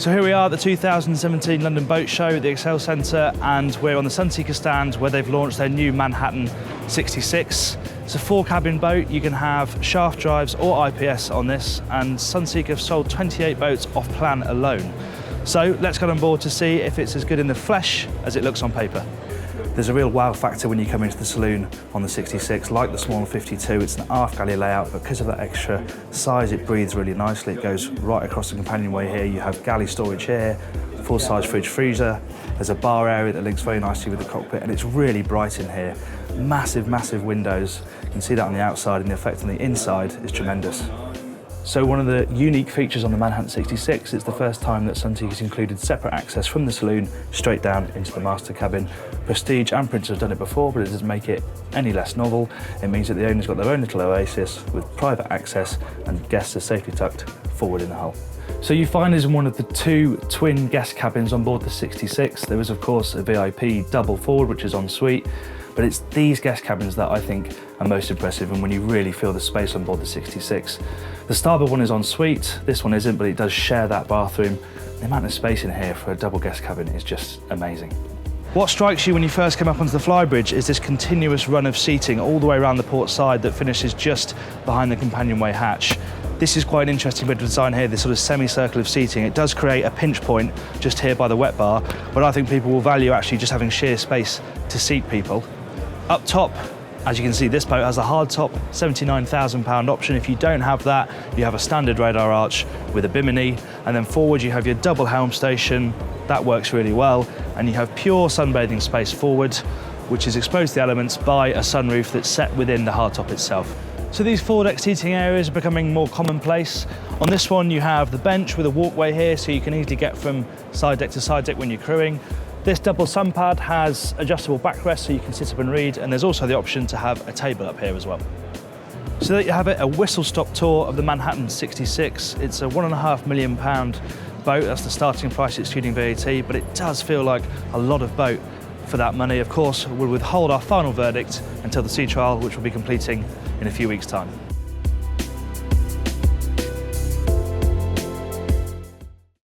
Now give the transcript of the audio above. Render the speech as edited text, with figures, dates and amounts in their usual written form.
So here we are at the 2017 London Boat Show at the Excel Centre, and we're on the Sunseeker stand where they've launched their new Manhattan 66. It's a 4-cabin boat. You can have shaft drives or IPS on this, and Sunseeker have sold 28 boats off plan alone. So let's get on board to see if it's as good in the flesh as it looks on paper. There's a real wow factor when you come into the saloon on the 66. Like the smaller 52, it's an aft galley layout. Because of that extra size, it breathes really nicely. It goes right across the companionway here. You have galley storage here, full-size fridge freezer. There's a bar area that links very nicely with the cockpit, and it's really bright in here. Massive, massive windows. You can see that on the outside, and the effect on the inside is tremendous. So one of the unique features on the Manhattan 66, it's the first time that Sunseeker's included separate access from the saloon straight down into the master cabin. Prestige and Prince have done it before, but it doesn't make it any less novel. It means that the owner's got their own little oasis with private access, and guests are safely tucked forward in the hull. So you find this in one of the 2 twin guest cabins on board the 66. There is of course a VIP double forward, which is en suite, but it's these guest cabins that I think are most impressive, and when you really feel the space on board the 66. The starboard one is en suite, this one isn't, but it does share that bathroom. The amount of space in here for a double guest cabin is just amazing. What strikes you when you first come up onto the flybridge is this continuous run of seating all the way around the port side that finishes just behind the companionway hatch. This is quite an interesting bit of design here, this sort of semicircle of seating. It does create a pinch point just here by the wet bar, but I think people will value actually just having sheer space to seat people. Up top, as you can see, this boat has a hardtop £79,000 option. If you don't have that, you have a standard radar arch with a bimini, and then forward you have your double helm station. That works really well, and you have pure sunbathing space forward, which is exposed to the elements by a sunroof that's set within the hardtop itself. So these forward-deck seating areas are becoming more commonplace. On this one, you have the bench with a walkway here, so you can easily get from side deck to side deck when you're crewing. This double sun pad has adjustable backrest, so you can sit up and read, and there's also the option to have a table up here as well. So there you have it, a whistle-stop tour of the Manhattan 66. It's a £1.5 million boat. That's the starting price excluding VAT, but it does feel like a lot of boat for that money. Of course, we'll withhold our final verdict until the sea trial, which we'll be completing in a few weeks' time.